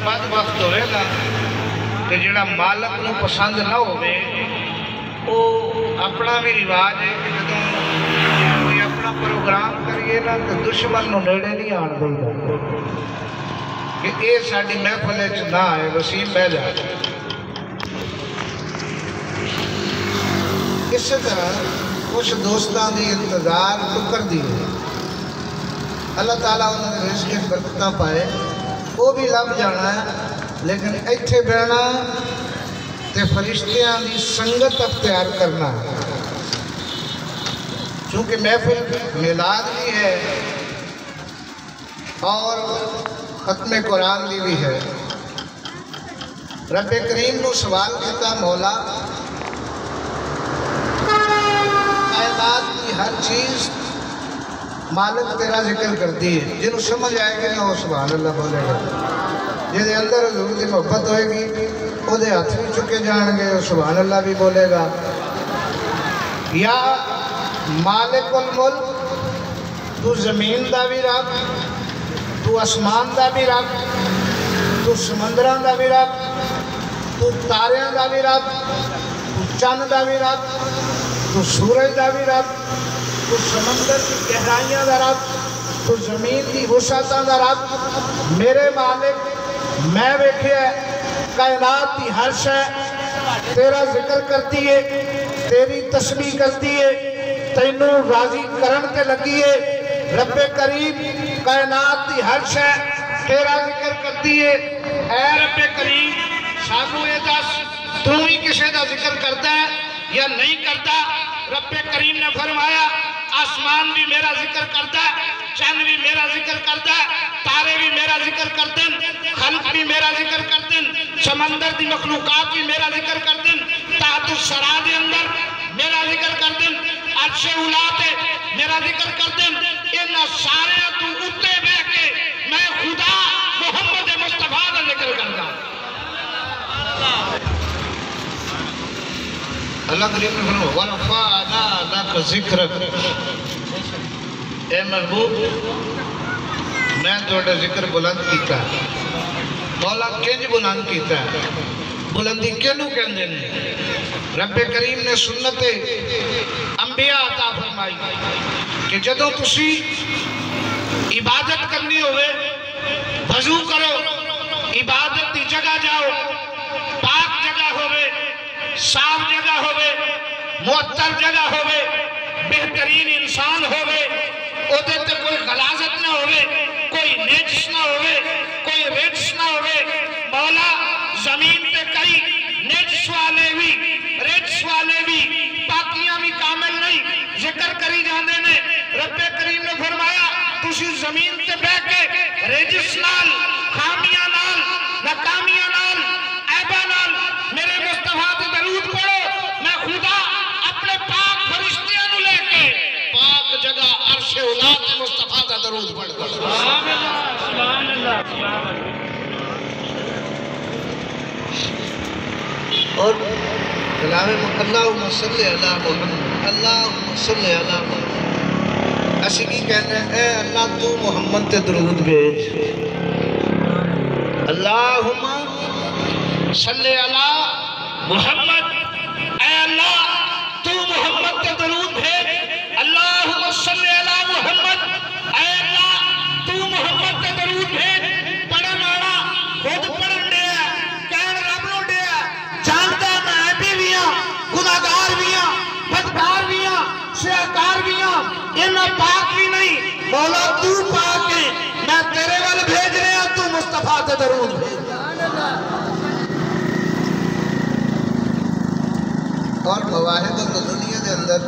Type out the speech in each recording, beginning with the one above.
بد وقت ہوئے گا کہ جڑا مالک نو پسند نہ ہوئے وہ اپنا بھی رواج ہے کہ جدوں کوئی اپنا پروگرام کریے نا تو دشمن نو نیڑے نہیں آن دے گا کہ اے ساڈی محفل وچ نہ آئے وسیم بہ جائے. اس طرح کچھ دوستاں دی انتظار ٹکر دی ہے. اللہ تعالیٰ انہوں نے رزق برکتاں پائے وہ بھی لب جانا ہے لیکن ایتھے بہنا تے فرشتیاں دی سنگت اختیار کرنا ہے. چونکہ محفل میلاد بھی ہے اور ختم قرآن بھی ہے. رب کریم نو سوال کیتا مولا کائنات کی ہر چیز مالک تیرا ذکر کرتی ہے. جنہوں سمجھ آئے گا وہ سبحان اللہ بولے گا. جہاں اندر حضور کی محبت ہوئے گی وہ دے ہاتھ بھی چکے جان گے وہ سبحان اللہ بھی بولے گا. یا مالک الملک تو زمین دا بھی رب تو اسمان دا بھی رب تو سمندران دا بھی رب تو تاریاں دا بھی رب تو چند دا بھی رب تو سورج دا بھی رب تو سمندر کی گہرائیاں دا رب تو زمین کی وسعتاں دا رب. میرے مالک میں ویکھیا کائنات کی ہر شے تیرا ذکر کرتی ہے تیری تسبیح کرتی ہے تینوں راضی کرن تے لگی ہے. رب کریم کائنات کی ہر شے تیرا ذکر کرتی ہے. اے رب کریم سانو اے دس تو ہی کسے دا ذکر کرتا ہے یا نہیں کرتا. رب کریم نے فرمایا آسمان بھی میرا ذکر کرتا ہے چند بھی میرا ذکر کرتا ہے تارے بھی میرا ذکر کرتے ہیں خلق بھی میرا ذکر کرتے ہیں سمندر دی مخلوقات بھی میرا ذکر کرتے ہیں تحت الثرا دے اندر میرا ذکر کرتے ہیں عرش اولا تے میرا ذکر کرتے ہیں. ان سارے تو اتے بہ کے میں خدا محمد مصطفیٰ کا ذکر کرتا ہوں. اللہ کریم نے فرمایا وَرَفَعْنَا لَكَ ذِكْرَكَ. اے محبوب میں تھوڑا ذکر بلند کیتا ہے. مولا کنج بلند کیتا ہے بلندی کینوں کہندے نے. رب کریم نے سنت انبیاء عطا فرمائی کہ جدوں تسی عبادت کرنی ہوئے وضو کرو عبادت دی جگہ جاؤ پاک جگہ ہوئے صاف جگہ ہوئے معطر جگہ ہوئے بہترین انسان ہوئے اودے تے کوئی غلاظت نہ ہوئے کوئی نجس نہ ہوئے کوئی رجس نہ ہوئے. مولا زمین پہ کئی نجس والے بھی رجس والے بھی پاکیاں بھی کامل نہیں ذکر کری جاندے نے. رب کریم نے فرمایا تسی زمین تے بہ کے رجس نال خامیاں نال ناکامیاں نال عیباں نال میرے مصطفیٰ تے درود پڑھو میں خدا اپنے پاک فرشتیاں نو لے کے پاک جگہ عرش اولا تے مصطفیٰ کا درود پڑھتا ہوں. سبحان اللہ سبحان اللہ سبحان اللہ. اور کلام اللہم صلی علی محمد اللہم صلی علی محمد اسی کی کہنے ہیں اے اللہ تو محمد تے درود بھیج. اللہم صلی علی محمد اے اللہ تو محمد تے درود بھیج. اللہم صلی علی محمد اے اللہ تو محمد تے درود بھیج. پڑھن والا خود پڑھن دیا کہن رب نو دیا جانتا میں بھی ہاں گناہگار بھی ہاں بدکار بھی ہاں سیاکار بھی ہاں انہاں پاک بھی نہیں. مولا تو پاک ہے میں تیرے وال بھیج رہے ہیں تو مصطفیٰ تے درود بھیج. اور مواہب دنیا دے اندر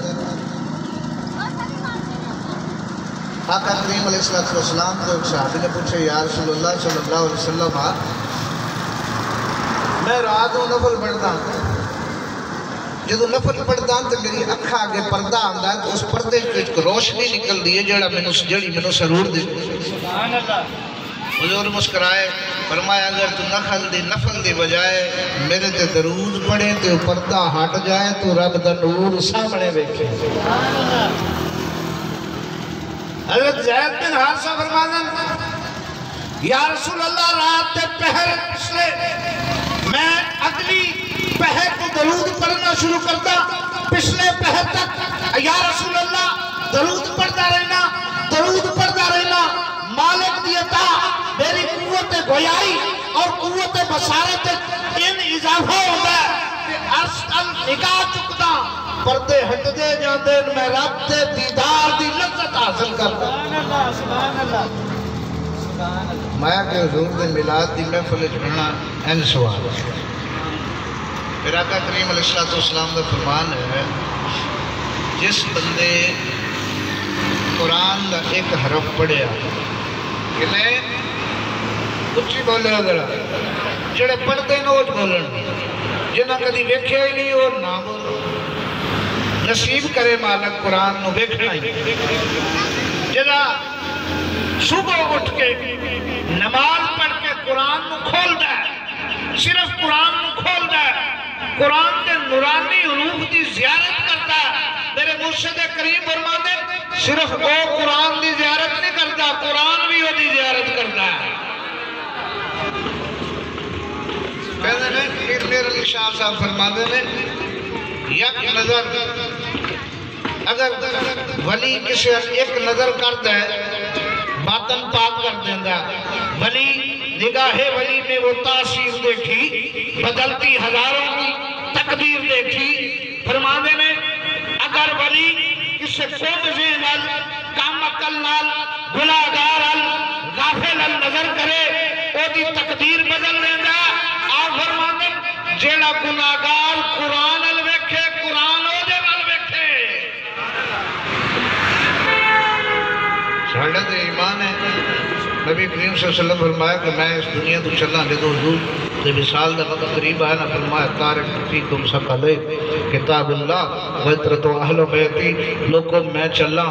آقا کریم علیہ السلام کو ایک صحابی نے پوچھے یا رسول اللہ صلی اللہ علیہ وسلم میں رات ہوں نفل پڑھتا ہوں جدو نفل پڑھتا ہوں تو میری اکھا آگے پردہ آندہ ہے تو اس پردے کی روشنی نکل دی ہے جڑی میں سرور دی. حضور مسکرائے فرمایا اگر تو نفل دی بجائے میرے تے درود پڑھے تو پردہ ہٹ جائے تو رب دا نور سامنے بیکھے. حضرت زید بن حارثہ فرمانا یا رسول اللہ رات دے پہر پچھلے میں اگلی پہر کو درود پڑھنا شروع کرتا پچھلے پہر تک یا رسول اللہ درود پڑھتا رہنا مالک دی عطا میری قوت گویائی اور قوت بصارت ان اضافہ ہوتا ہے کہ ارسل نگاہ چکتا پردے ہٹ دے جاندے میں رب دے دیدار دی لذت حاصل کرتا سبحان اللہ مایا کے حضور دے میلاد دی محفل جھڑنا این سوال پھر آقا کریم علیہ السلام دا فرمان ہے جس بندے قرآن دا ایک حرف پڑھیا کہ میں اچھی بولے ذرا جڑے پڑھتے ہیں وہ بولن جنہ کدی ویکھیا ہی نہیں اور نہ بولو نصیب کرے مالک قرآن نو ویکھنا ہی جنہ صبح اٹھ کے نماز پڑھ کے قرآن نو کھول دا ہے صرف قرآن نو کھول دا ہے قرآن کے نورانی حروف دی زیارت کرتا ہے میرے مرشد کریم فرماتے صرف وہ قرآن دی زیارت نہیں کرتا قرآن بھی وہ دی زیارت کرتا ہے کہتے ہیں پھر میرے علی شاہ صاحب فرماتے ہیں یک نظر اگر ولی کسی ایک نظر کرتا ہے باطن پاک کر دیندہ ولی نگاہ ولی میں وہ تاثیر دیکھی بدلتی ہزاروں کی تقدیر دیکھی فرمانے میں اگر ولی کسی خود زینل کام اکل نال گناہگار غافل نظر کرے وہ دی تقدیر بدل دیندہ آپ فرمانے جیڑا گناہگار قرآن الویکھے قرآن او دے والویکھے ساڑھت ایمان ہے نبی کریم صلی اللہ علیہ وسلم فرمایا کہ میں اس دنیا تو چلنا لے تو حضور سے وصال دا وقت قریب آیا نا فرمایا تارک فیکم ثقلے کتاب اللہ وطرت و اہل بیتی لوگوں میں چلا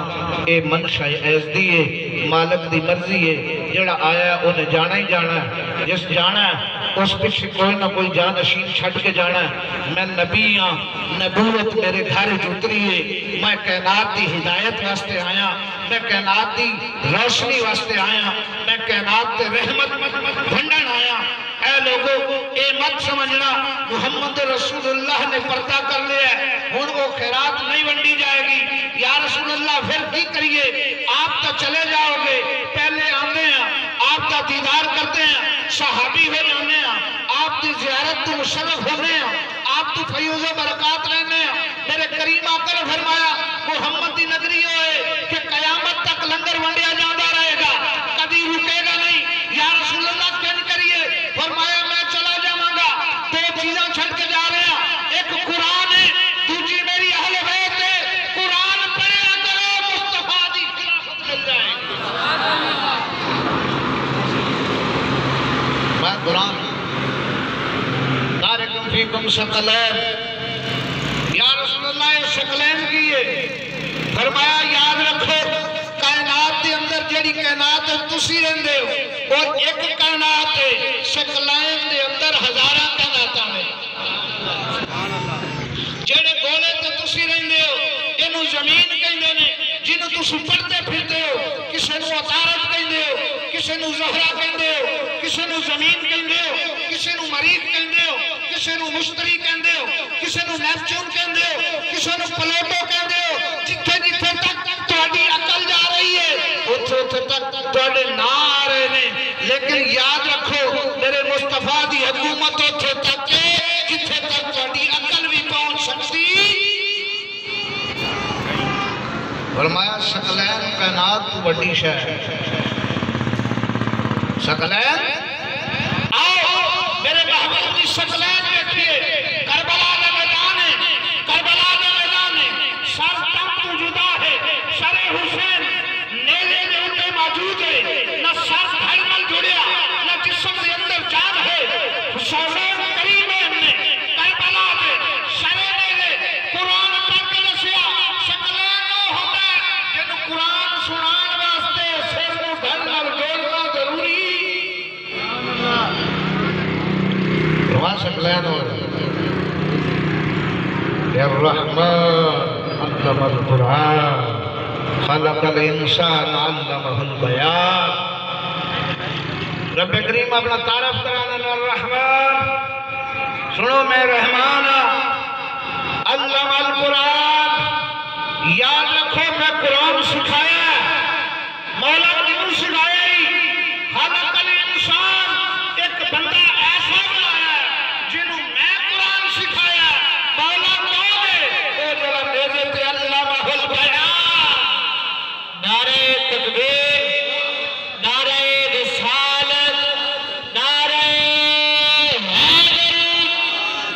اے منشا ایزدی ہے مالک دی مرضی ہے جڑا آیا انہیں جانا ہی جانا ہے جس جانا ہے اس پیچھے کوئی نہ کوئی جانشین چھٹ کے جانا ہے میں نبی ہاں نبوت میرے گھر جتری ہے میں کائنات دی ہدایت واسطے آیا میں کائنات دی روشنی واسطے آیا میں کائنات دی رحمت بھنڈن آیا اے لوگوں اے مت سمجھنا محمد رسول اللہ نے پردہ کر لیا ہے ہن وہ خیرات نہیں ونڈی جائے گی یا رسول اللہ پھر کی کریے آپ تو چلے جاؤ گے پہلے آنے ہیں آپ کا دیدار کرتے ہیں صحابی ہو جانے ہیں آپ کی زیارت تو مشرف ہونے ہیں آپ تو فیوز و برکات رہنے ہیں میرے کریم آقا نے فرمایا محمد دی نگری ہوئے کہ قیامت تک لنگر ونڈیا جاندہ رہے گا کبھی رکے گا نہیں یا رسول اللہ کیا نہیں کریے فرمایا میں چلا جاؤں گا دو چیزیں چھڑ کے جا رہے ہیں ایک قرآن ہے دوسری میری اہل بیت ہے قرآن پڑھیا کرو مصطفیٰ دی خلافت مل جائے میں قرآن تارکم فیکم ثقلین یا رسول اللہ ثقلین کیے فرمایا یاد رکھو کائنات دے اندر جڑی کائنات تسی رہندے ہو اور ایک کائنات ہے ثقلین دے اندر ہزارہ کائنات ہیں جڑے گولے تے تسی رہندے ہو انہوں زمین کہندے نے جنہوں تسی پڑھتے پھرتے ہو کسے نو عطارت کہندے ہو کسے نو زہرہ کہندے ہو کسے نو زمین کہندے ہو کسے نو مریخ کہندے ہو کسے نو مشتری کہندے ہو کسے نو نیپچون کہندے ہو کسے نو پلوٹو کہندے ہو جتھے جتھے تک تہاڈی عقل جا رہی ہے اوتھے تک تہاڈے نا آ رہے نے لیکن یاد رکھو میرے مصطفیٰ دی حکومت اوتھے تک ہے جتھے تک تہاڈی عقل بھی پہنچ سکتی فرمایا ثقلین کائنات تو بڑی شے ثقلین آؤ میرے محبوب کی ثقلین دیکھیے کربلا دا میدان ہے کربلا دا میدان ہے سر تم تو جدا ہے سر حسین نیلے دے اندر موجود ہے نہ سر دھڑمل جڑیا نہ جسم دے اندر جان ہے حسین کریم ہے ہم نے کربلا دے سر نیلے قرآن پڑھ کے دسیا ثقلین نو ہوتا ہے جنہوں قرآن سنان واسطے سر کو دھڑمل جوڑنا ضروری ثقلین ہو الرحمن علم القرآن خلق الانسان علمہ البیان رب کریم اپنا تعارف کرانا الرحمن. سنو میں رحمان علم القرآن. یاد رکھو میں قرآن سکھایا. مولا کیوں سکھایا ہی؟ خلق الانسان ایک بندہ ایسا بنایا جنہوں میں قرآن سکھایا. مولا کون ہے؟ اے جڑا میرے تے علامہ البیان. نعرہ تکبیر، نعرہ رسالت، نعرہ حیدری،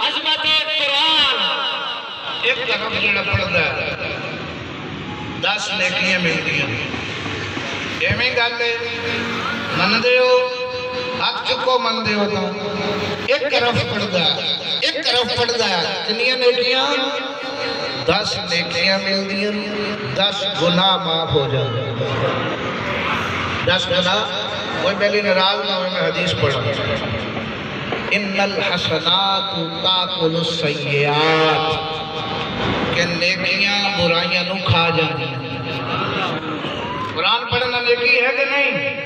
عظمت قرآن. ایک طرف جڑا پڑھتا ہے 10 نیکیاں ملتی ہیں. ایویں گل ہے من دے ہو ہاتھ چکو من دے ہو تو ایک طرف پڑھتا ہے، ایک طرف پڑھتا ہے. کنیاں نیکیاں 10 نیکیاں ملتی ہیں. 10 گناہ معاف ہو جاتے ہیں. 10 گناہ. کوئی پہلی ناراض نہ ہوئے میں حدیث پڑھا. ان الحسنات تاکل السیئات کہ نیکیاں برائیاں نو کھا جاتی ہیں. قرآن پڑھنا نیکی ہے کہ نہیں؟